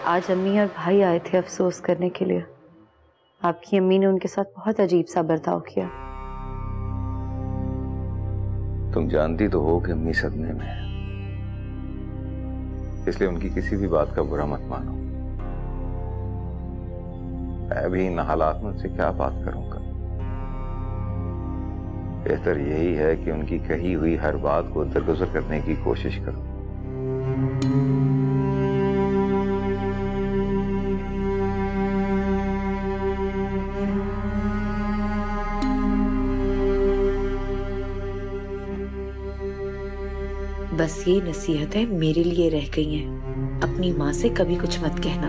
आज अम्मी और भाई आए थे अफसोस करने के लिए। आपकी अम्मी ने उनके साथ बहुत अजीब सा बर्ताव किया। तुम जानती तो हो कि अम्मी सदमे में है, इसलिए उनकी किसी भी बात का बुरा मत मानो। मैं भी इन हालात में उनसे क्या बात करूंगा। बेहतर यही है कि उनकी कही हुई हर बात को दरगुजर करने की कोशिश करो। बस ये नसीहतें मेरे लिए रह गई हैं, अपनी माँ से कभी कुछ मत कहना।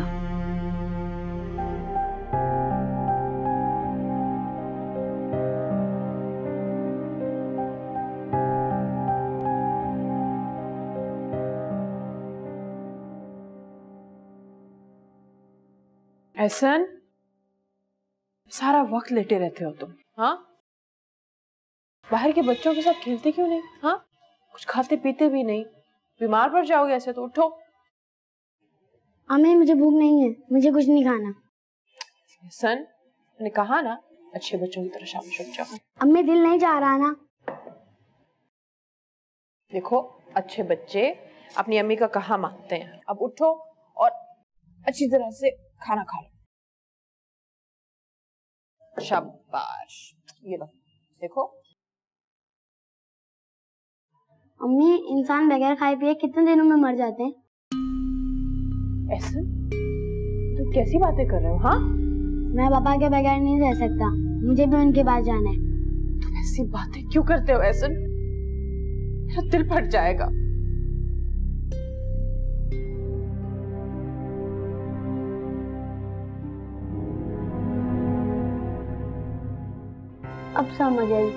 एहसन, सारा वक्त लेटे रहते हो तुम। हाँ, बाहर के बच्चों के साथ खेलते क्यों नहीं? हाँ, कुछ खाते पीते भी नहीं, बीमार पड़ जाओगे ऐसे तो। उठो। अम्मी मुझे भूख नहीं है, मुझे कुछ नहीं खाना। एहसन, मैंने कहा ना अच्छे बच्चों की तरह शाबाश उठ जाओ। अम्मी दिल नहीं जा रहा ना। देखो, अच्छे बच्चे अपनी अम्मी का कहा मानते हैं। अब उठो और अच्छी तरह से खाना खा लो। शाबाश, ये लो, देखो। अम्मी, इंसान बगैर खाए पिए कितने दिनों में मर जाते हैं? ऐसा तो कैसी बातें कर रहे हो? हाँ, मैं पापा के बगैर नहीं रह सकता, मुझे भी उनके पास जाना है। तुम ऐसी बातें क्यों करते हो एहसन? मेरा दिल फट जाएगा। अब समझ आई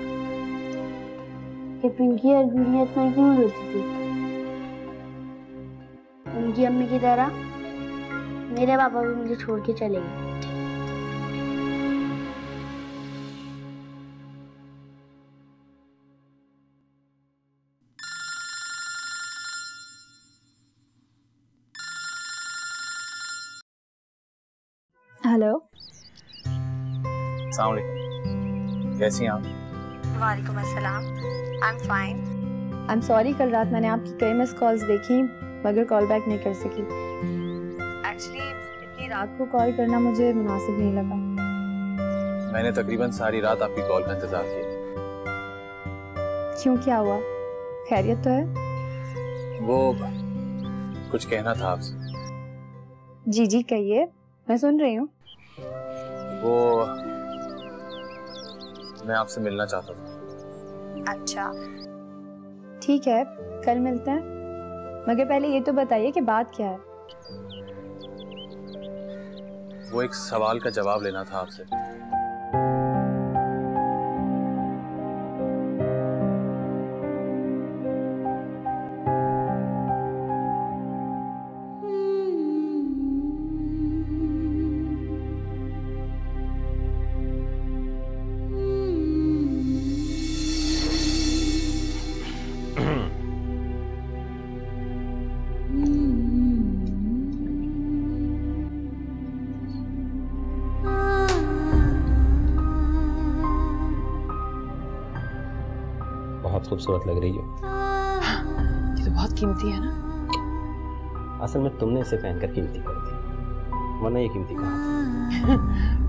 कि पिंकी और गुड़िया इतना क्यों रोती थी। उनकी अम्मी की तरह मेरे पापा भी मुझे छोड़ के चले गए। हेलो, अस्सलाम वालेकुम, कैसी हैं आप? वालेकुम अस्सलाम, I am fine. I am sorry, कल रात मैंने आपकी कई मिस कॉल्स देखी मगर कॉल बैक नहीं कर सकी। एक्चुअली इतनी रात को कॉल करना मुझे मुनासिब नहीं लगा। मैंने तकरीबन सारी रात आपकी कॉल का इंतजार किया। क्यों, क्या हुआ? खैरियत तो है? वो कुछ कहना था आपसे। जी जी कहिए, मैं सुन रही हूँ। वो मैं आपसे मिलना चाहता था। अच्छा ठीक है, कल मिलते हैं, मगर पहले ये तो बताइए कि बात क्या है। वो एक सवाल का जवाब लेना था आपसे। बहुत खूबसूरत लग रही हो। ये तो बहुत कीमती है ना। असल में तुमने इसे पहनकर कीमती कर दी, वरना ये कीमती कहाँ थी।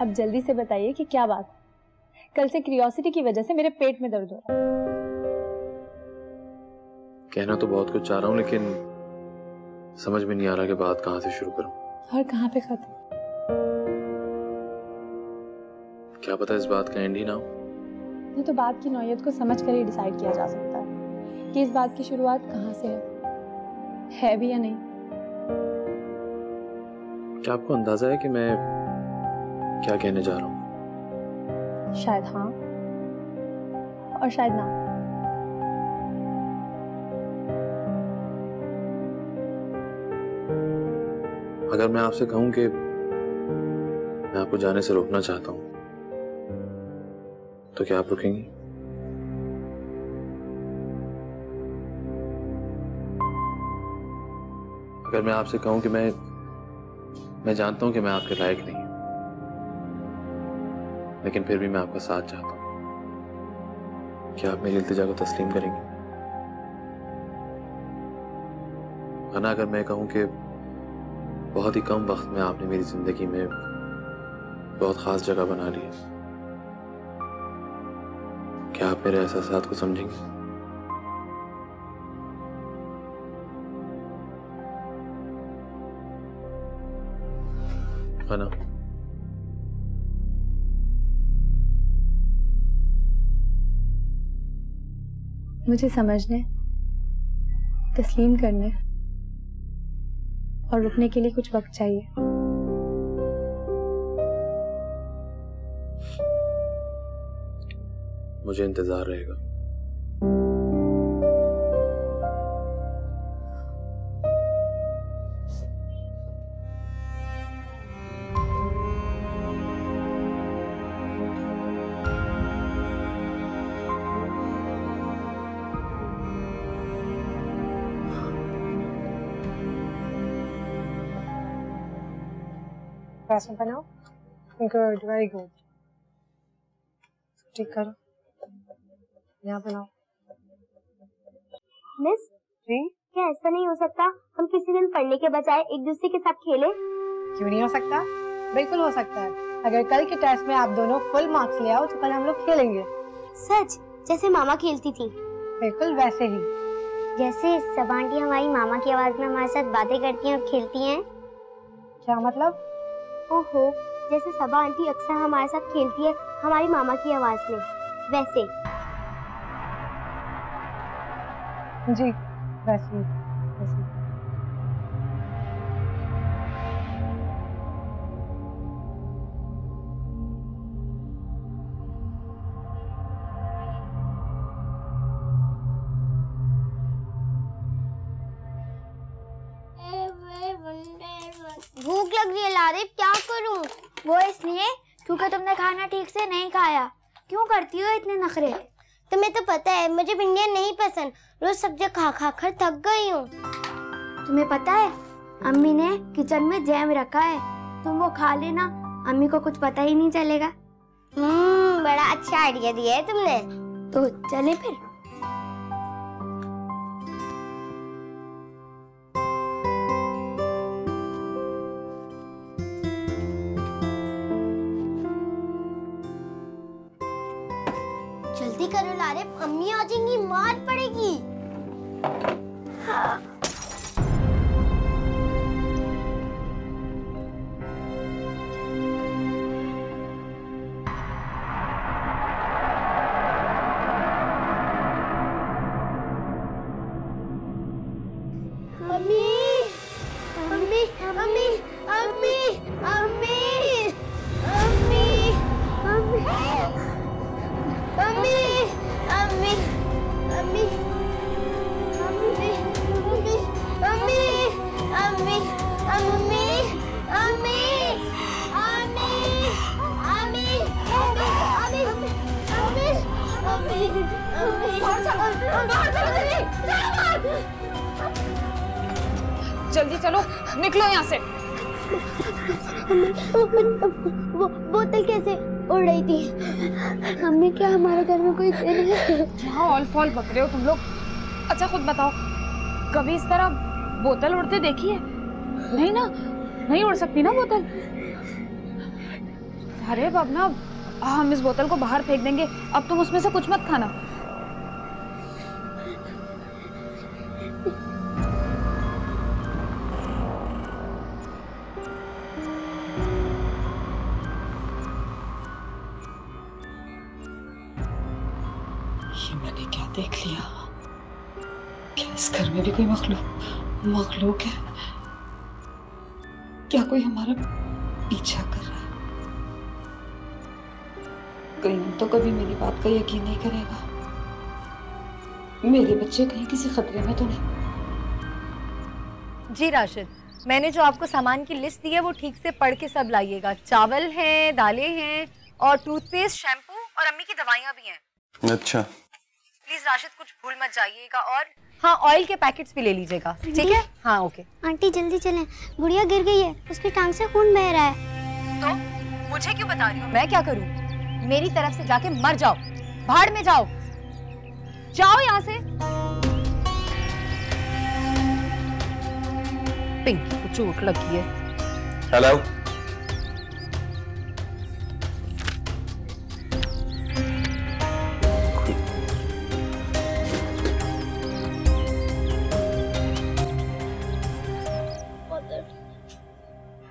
अब जल्दी से बताइए कि क्या बात है। कल से क्यूरियोसिटी की वजह से मेरे पेट में दर्द हो रहा है। कहना तो बहुत कुछ चाह रहा हूँ, लेकिन समझ में नहीं आ रहा कि बात कहाँ से शुरू करूँ और कहाँ पे खत्म। क्या पता इस बात का एंड ही ना हो। ये तो बात की नौयत को समझ कर ही डिसाइड किया जा सकता है कि इस बात की शुरुआत कहाँ से है भी या नहीं। क्या आपको अंदाजा है कि मैं क्या कहने जा रहा हूँ? शायद हाँ और शायद ना। अगर मैं आपसे कहूं कि मैं आपको जाने से रोकना चाहता हूं, तो क्या आप रुकेंगी? अगर मैं आपसे कहूं कि मैं जानता हूं कि मैं आपके लायक नहीं हूं, लेकिन फिर भी मैं आपका साथ चाहता हूं, क्या आप मेरी इल्तिजा को तस्लीम करेंगे? वरना अगर मैं कहूं कि बहुत ही कम वक्त में आपने मेरी जिंदगी में बहुत खास जगह बना ली है, क्या आप मेरे एहसासात को समझेंगे? है ना? मुझे समझने, तस्लीम करने और रुकने के लिए कुछ वक्त चाहिए। मुझे इंतजार रहेगा। पैसा बनाओ। Good, very good. ठीक करो, यहाँ बनाओ। मिस जी, क्या ऐसा नहीं हो सकता हम किसी दिन पढ़ने के बजाय एक दूसरे के साथ खेलें? क्यों नहीं हो सकता? बिल्कुल हो सकता है। अगर कल के टेस्ट में आप दोनों फुल मार्क्स ले आओ तो कल हम लोग खेलेंगे। सच? जैसे मामा खेलती थी? बिल्कुल वैसे ही। जैसे सब आंटी हमारी मामा की आवाज में हमारे साथ बातें करती हैं और खेलती हैं। क्या मतलब? ओहो, जैसे सबा आंटी अक्सर हमारे साथ खेलती है हमारी मामा की आवाज में, वैसे। जी, वैसे। भूख लग रही है लारिब, क्या करूं? वो इसलिए क्योंकि तुमने खाना ठीक से नहीं खाया। क्यों करती हो इतने नखरे? तुम्हें तो पता है मुझे भिंडियाँ नहीं पसंद, रोज सब्जियाँ खा खा कर थक गई हूँ। तुम्हें पता है अम्मी ने किचन में जैम रखा है, तुम वो खा लेना, अम्मी को कुछ पता ही नहीं चलेगा। बड़ा अच्छा आइडिया दिया है तुमने। तो चले फिर। जल्दी करो लारिब, अम्मी आ जाएंगी, मार पड़ेगी। अम्मी, अम्मी, अम्मी, अम्मी, अम्मी, अम्मी, अम्मी, अम्मी, अम्मी, अम्मी, अम्मी, अम्मी, अम्मी, अम्मी, अम्मी, जल्दी चलो, निकलो यहाँ से। वो बोतल कैसे उड़ रही थी? हमने क्या हमारे घर में कोई क्या ऑल फॉल बक रहे हो तुम लोग? अच्छा खुद बताओ, कभी इस तरह बोतल उड़ते देखी है? नहीं ना, नहीं उड़ सकती ना बोतल। अरे अब ना हम इस बोतल को बाहर फेंक देंगे, अब तुम उसमें से कुछ मत खाना। देख लिया। क्या इस घर में भी कोई मखलूक है? क्या कोई हमारा पीछा कर रहा है? कहीं तो कभी मेरी बात का यकीन नहीं करेगा। मेरे बच्चे कहीं किसी खतरे में तो नहीं? जी राशिद, मैंने जो आपको सामान की लिस्ट दी है वो ठीक से पढ़ के सब लाइएगा। चावल हैं, दालें हैं और टूथपेस्ट, शैम्पू और अम्मी की दवाइयाँ भी हैं। अच्छा। प्लीज राशिद कुछ भूल मत जाइएगा। और हाँ, ऑयल के पैकेट्स भी ले लीजिएगा, ठीक है? हाँ ओके। आंटी जल्दी चलें, गुड़िया गिर गई है, उसकी टांग से खून बह रहा है। तो मुझे क्यों बता रही हो? मैं क्या करूँ? मेरी तरफ से जाके मर जाओ, भाड़ में जाओ, जाओ यहाँ से। पिंकी को चोट लगी है। हेलो।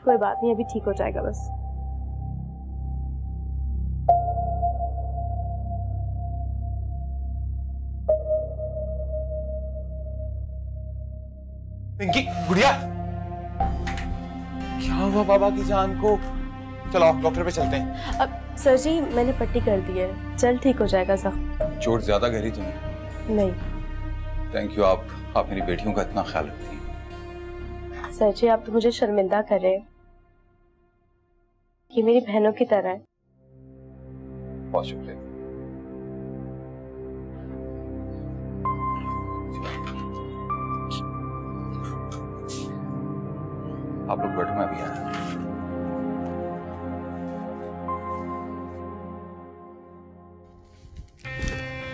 कोई बात नहीं, अभी ठीक हो जाएगा बस। पिंकी, गुड़िया, क्या हुआ बाबा की जान को? चलो डॉक्टर पे चलते हैं। अब सर जी मैंने पट्टी कर दी है, जल्द ठीक हो जाएगा जख्म। चोट ज्यादा गहरी तो नहीं? नहीं। थैंक यू, आप मेरी बेटियों का इतना ख्याल रखती हैं। सर जी आप तो मुझे शर्मिंदा कर रहे हैं, ये मेरी बहनों की तरह है। बहुत शुक्रिया। आप लोग बैठो, मैं भी आया।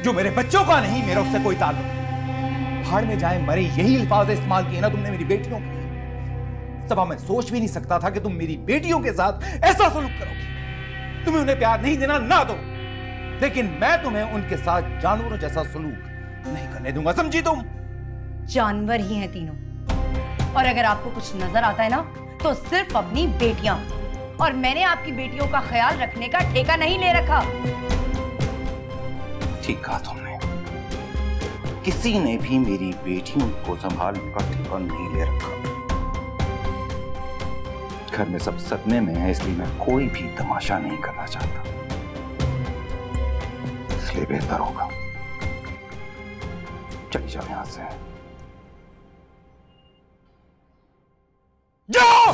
जो मेरे बच्चों का नहीं, मेरा उससे कोई ताल्लुक नहीं। भाड़ में जाए मरे, यही अल्फाज इस्तेमाल किए ना तुमने मेरी बेटियों के लिए। तब मैं सोच भी नहीं सकता था कि तुम मेरी बेटियों के साथ ऐसा सलूक करोगे। तुम्हें उन्हें प्यार नहीं देना, ना दो, लेकिन मैं तुम्हें उनके साथ जानवरों जैसा सलूक नहीं करने दूंगा, समझी तुम? जानवर ही हैं तीनों, और अगर आपको कुछ नजर आता है ना तो सिर्फ अपनी बेटियां। और मैंने आपकी बेटियों का ख्याल रखने का ठेका नहीं ले रखा। ठीक कहा तुमने, किसी ने भी मेरी बेटियों को संभालने का ठेका नहीं ले रखा। घर में सब सदमे में है, इसलिए मैं कोई भी तमाशा नहीं करना चाहता। इसलिए बेहतर होगा चली जाओ यहां से। जाओ!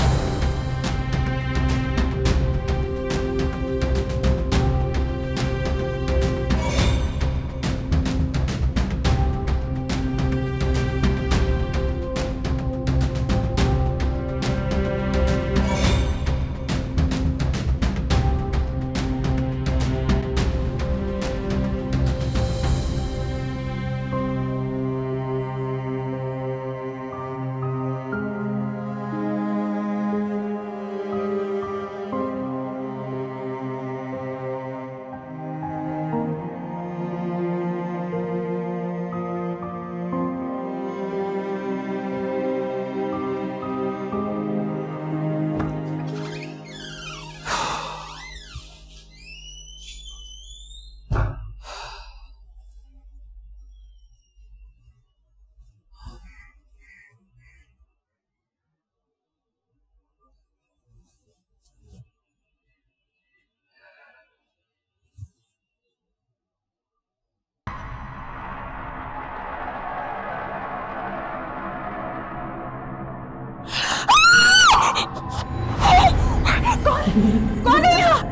कौन है यहाँ?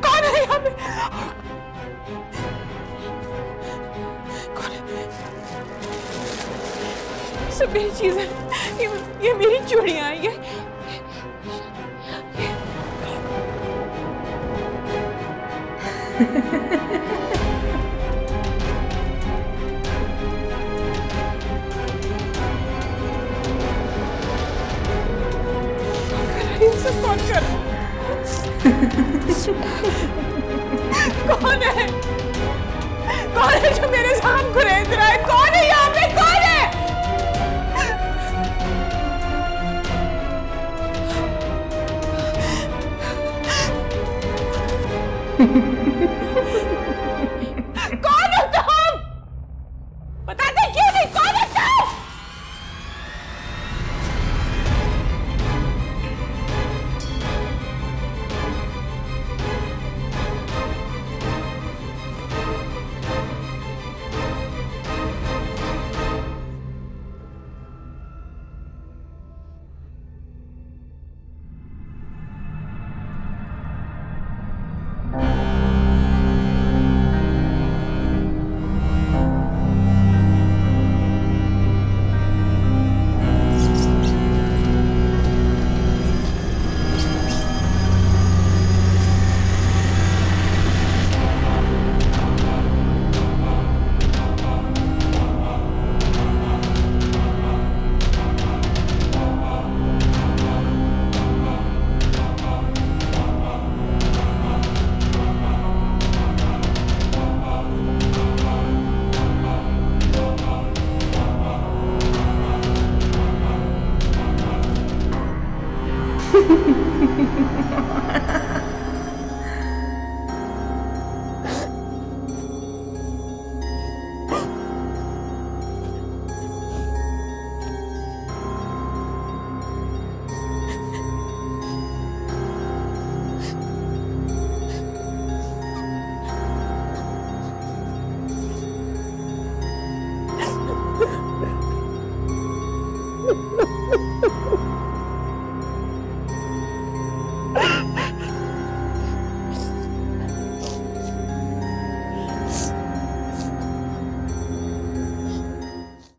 कौन है यहाँ पे? कौन है? सब मेरी चीजें, ये मेरी चूड़ियां, ये सब कौन कर रहा है? कौन है? कौन है जो मेरे सामने खरीद रहा है? कौन है यहाँ पे? कौन है? कौन हो तुम?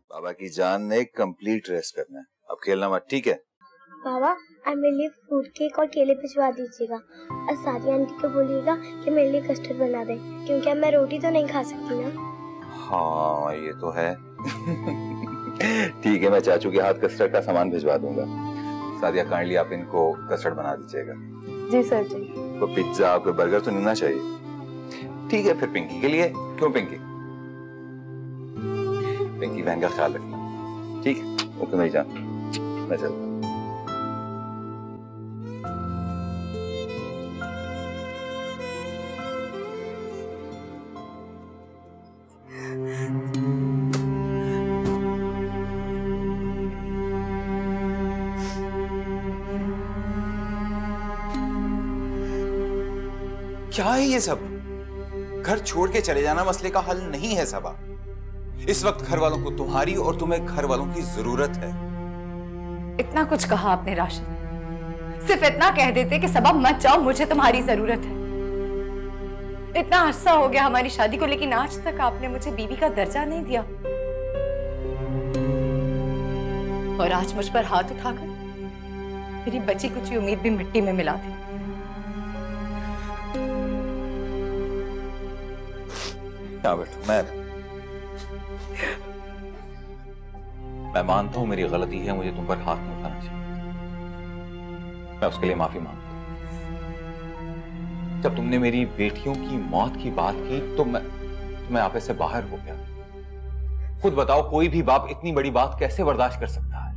बाबा की जान ने कंप्लीट रेस्ट करना है, अब खेलना मत, ठीक है? बाबा आप मेरे लिए फ्रूट केक और केले भिजवा दीजिएगा और सादी आंटी को बोलिएगा कि मेरे लिए कस्टर्ड बना दे, क्योंकि अब मैं रोटी तो नहीं खा सकती ना। हाँ ये तो है। ठीक है, मैं चाचू के हाथ कस्टर्ड का सामान भिजवा दूंगा। सादिया काइंडली आप इनको कस्टर्ड बना दीजिएगा। जी सर जी। कोई पिज्जा कोई बर्गर तो नहीं ना चाहिए? ठीक है, फिर पिंकी के लिए। क्यों पिंकी? पिंकी बहन का ख्याल रखना, ठीक है? ओके मेरी जान, मैं चलता हूँ। क्या है ये सब? घर छोड़ के चले जाना मसले का हल नहीं है सबा। इस वक्त घर वालों को तुम्हारी और तुम्हें घर वालों की जरूरत है। इतना कुछ कहा आपने राशिद, सिर्फ इतना कह देते कि सबा मत जाओ, मुझे तुम्हारी जरूरत है। इतना अरसा हो गया हमारी शादी को, लेकिन आज तक आपने मुझे बीवी का दर्जा नहीं दिया। और आज मुझ पर हाथ उठाकर मेरी बची कुछ उम्मीद भी मिट्टी में मिला दी। बेटा मैं मानता हूं मेरी गलती है, मुझे तुम पर हाथ नहीं उठाना चाहिए, मैं उसके लिए माफी मांगता हूं। जब तुमने मेरी बेटियों की मौत की बात की तो मैं आपे से बाहर हो गया। खुद बताओ, कोई भी बाप इतनी बड़ी बात कैसे बर्दाश्त कर सकता है?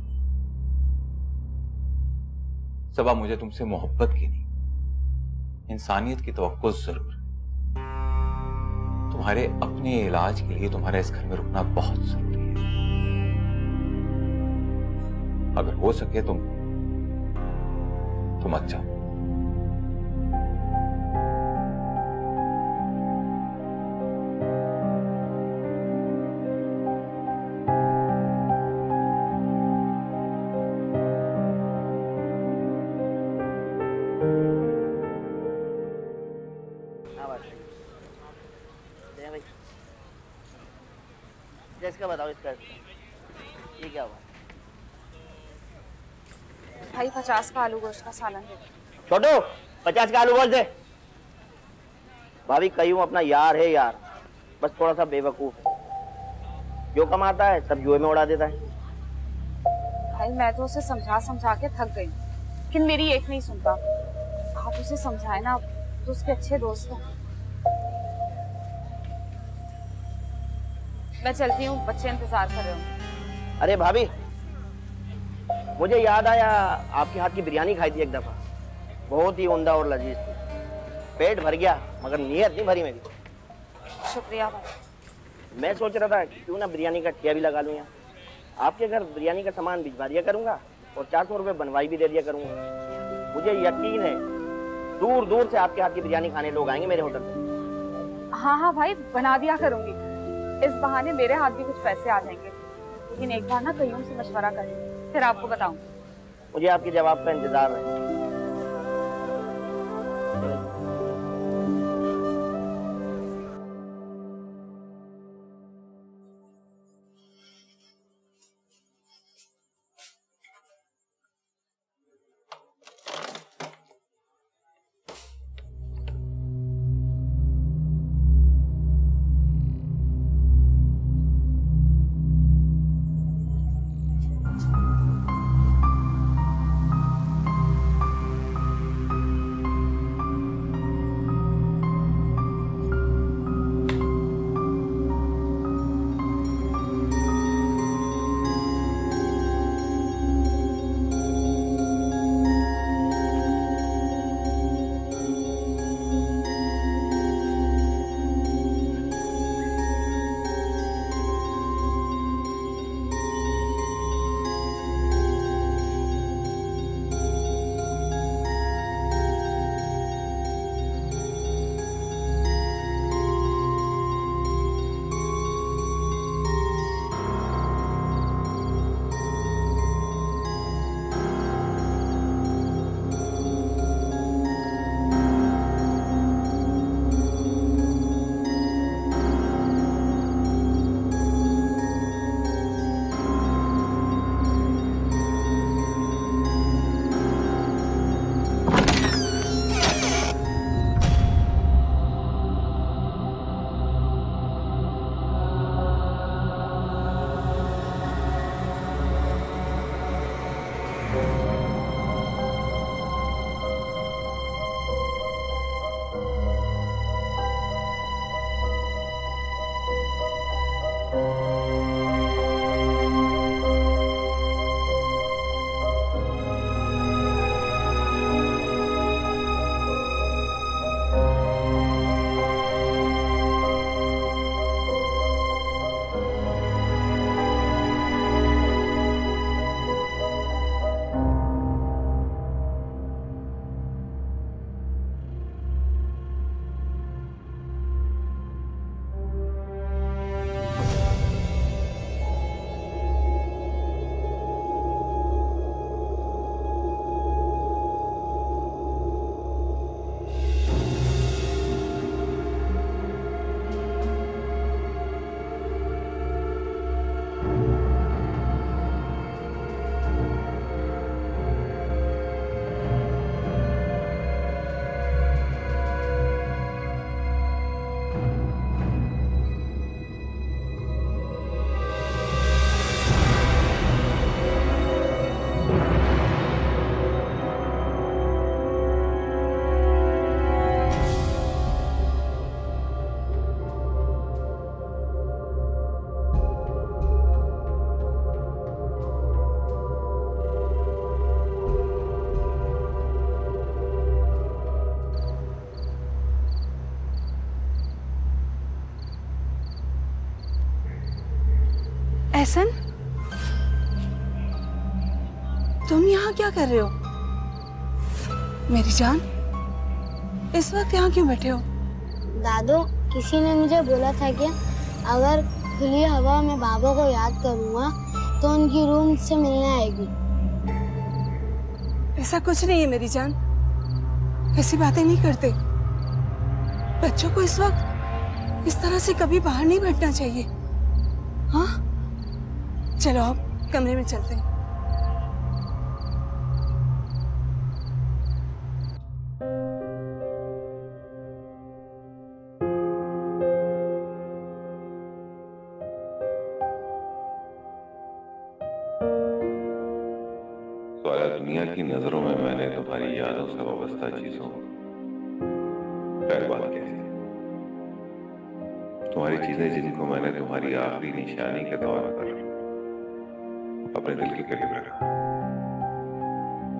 सबा, मुझे तुमसे मोहब्बत की नहीं, इंसानियत की तवक्को जरूर है। तुम्हारे अपने इलाज के लिए तुम्हारे इस घर में रुकना बहुत जरूरी है। अगर हो सके तुम मत जाओ। इसका बताओ, इसका ये क्या हुआ? भाई 50 का आलू गोश्त का सालन दे। छोटू 50 का आलू गोश्त दे। भाभी कहीं अपना यार है यार, बस थोड़ा सा बेवकूफ है। जो कमाता है सब जुए में उड़ा देता है। भाई मैं तो उसे समझा के थक गई, लेकिन मेरी एक नहीं सुनता। आप उसे समझाए ना, तो उसके अच्छे दोस्त हैं। मैं चलती हूँ, बच्चे इंतजार कर रहे होंगे। अरे भाभी, मुझे याद आया, आपके हाथ की बिरयानी खाई थी एक दफा, बहुत ही उम्दा और लजीज थी। पेट भर गया मगर नीयत नहीं भरी मेरी। शुक्रिया भाई। मैं सोच रहा था क्यों ना बिरयानी का ठिया भी लगा लूँ यहाँ। आपके घर बिरयानी का सामान भिजवा दिया करूंगा और 400 रुपये बनवाई भी दे दिया करूंगा। मुझे यकीन है दूर दूर से आपके हाथ की बिरयानी खाने लोग आएंगे मेरे होटल पे। हाँ हाँ भाई, बना दिया करूंगी। इस बहाने मेरे हाथ भी कुछ पैसे आ जाएंगे। लेकिन एक बार ना कईयों से मशवरा करें, फिर आपको बताऊं। मुझे आपके जवाब का इंतजार है। हसन, तुम यहाँ क्या कर रहे हो? मेरी जान, इस वक्त यहाँ क्यों बैठे हो? दादू, किसी ने मुझे बोला था कि अगर खुली हवा में बाबा को याद करूँगा तो उनकी रूह मुझसे मिलने आएगी। ऐसा कुछ नहीं है मेरी जान, ऐसी बातें नहीं करते। बच्चों को इस वक्त इस तरह से कभी बाहर नहीं बैठना चाहिए। हाँ, चलो अब कमरे में चलते हैं। दुनिया की नजरों में मैंने तुम्हारी यादों से वाबस्ता चीजों बात कैसी, तुम्हारी चीजें जिनको मैंने तुम्हारी आखिरी निशानी के तौर पर अपने दिल के करीब रखा,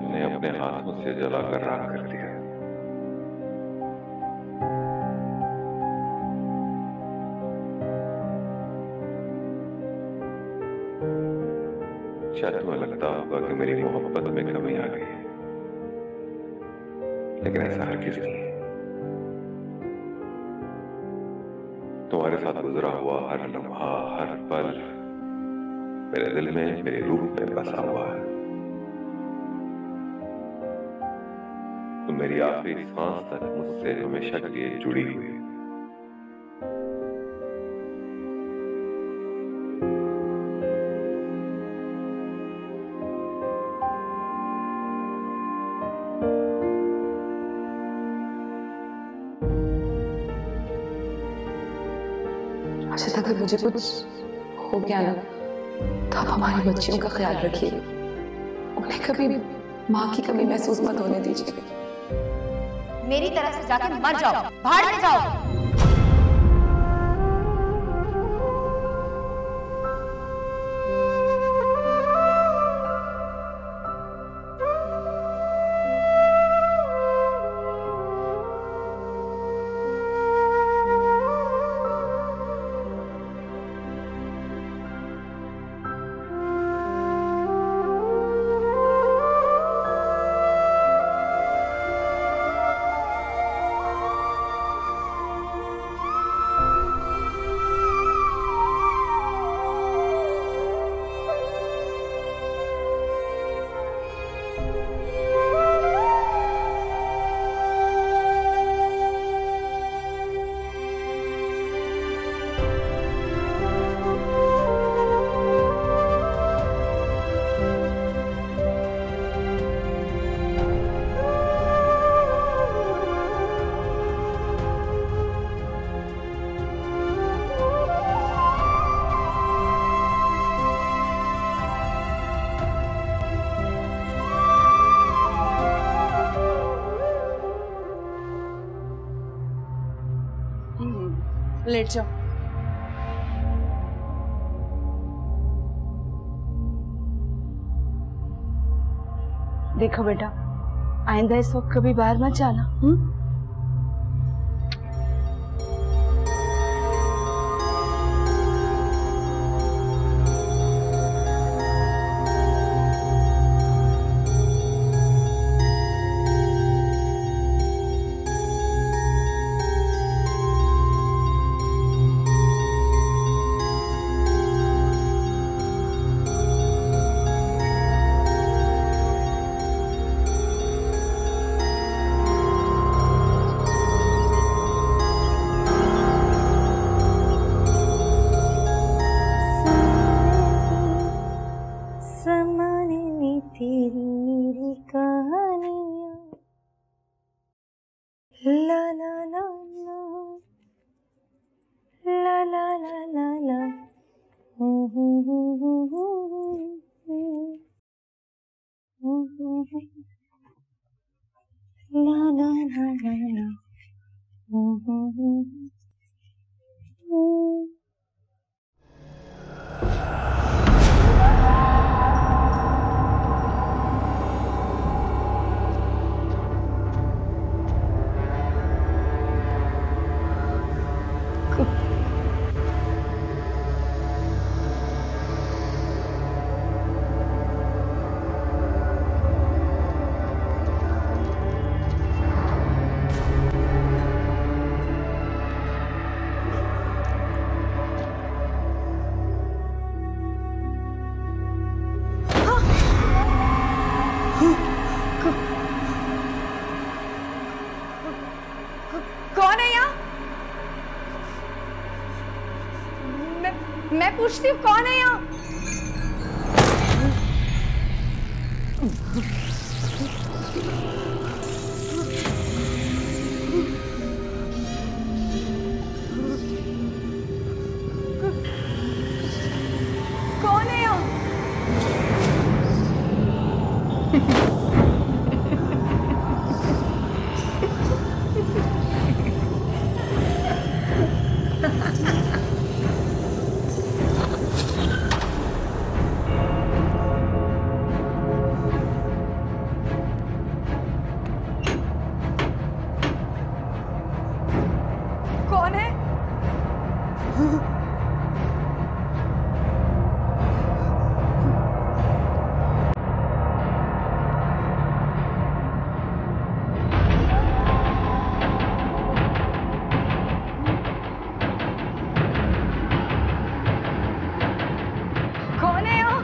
उन्हें अपने हाथों से जलाकर राख कर दिया। शायद तुम्हें लगता होगा कि मेरी मोहब्बत में कमी आ गई है, लेकिन ऐसा हरगिज़ नहीं है। तुम्हारे साथ गुजरा हुआ हर लम्हा, हर पल मेरे दिल में, मेरी रूह में बसा हुआ है। तुम मेरी आखिरी सांस तक मुझसे हमेशा के लिए जुड़ी हुई है। राशिद, अगर मुझे कुछ हो गया ना तो आप हमारी बच्चियों का ख्याल रखिए, उन्हें कभी माँ की कमी महसूस मत होने दीजिए। मेरी तरफ से जाके मर जाओ, बाहर में जाओ। लेट जाओ। देखो बेटा, आइंदा इस वक्त कभी बाहर मत जाना। मैं पूछती हूँ कौन है यहाँ? कौन है यहाँ? कौन है? कौन है यहाँ?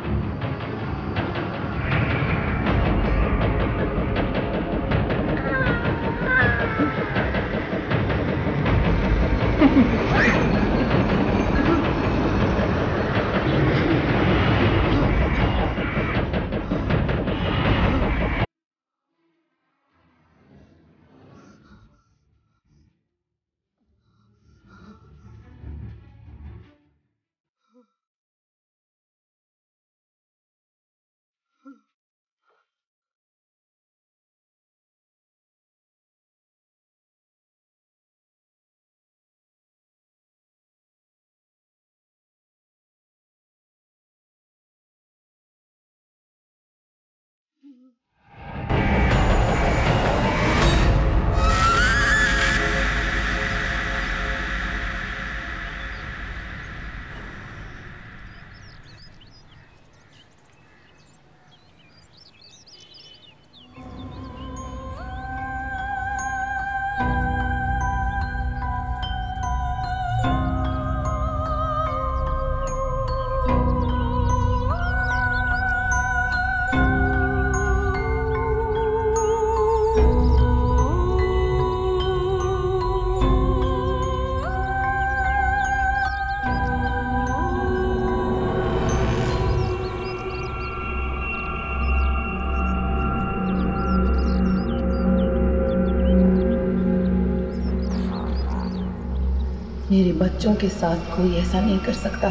मेरे बच्चों के साथ कोई ऐसा नहीं कर सकता।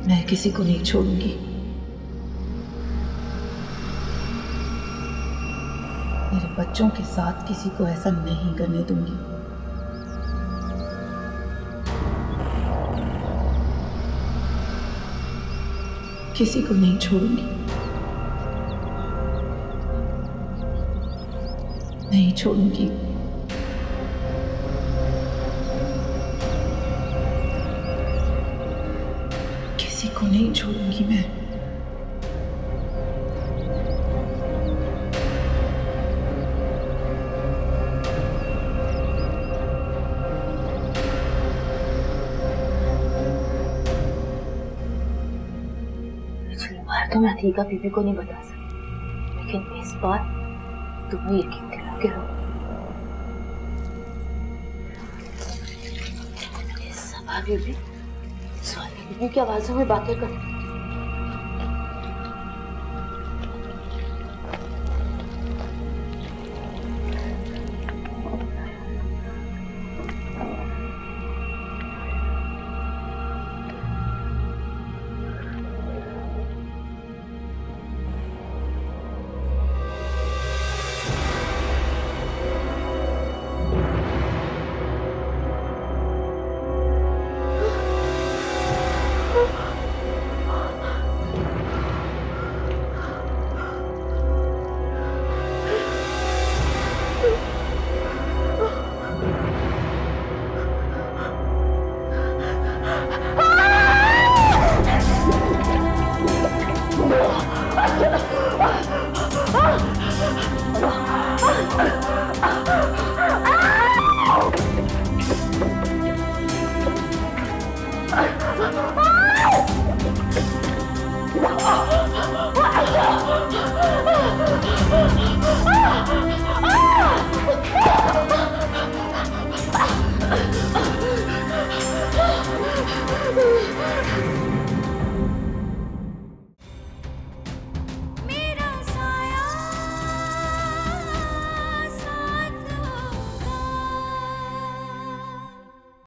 मैं किसी को नहीं छोड़ूंगी। मेरे बच्चों के साथ किसी को ऐसा नहीं करने दूंगी। किसी को नहीं छोड़ूंगी, नहीं छोड़ूंगी। किसी को नहीं छोड़ूंगी मैं। पिछली बार तो मैं अतीका बीबी को नहीं बता सकती, लेकिन इस बार तुम्हें यकीन दिला के रहो। सबा बीबी स्वाति बीबी की आवाजों में बातें कर।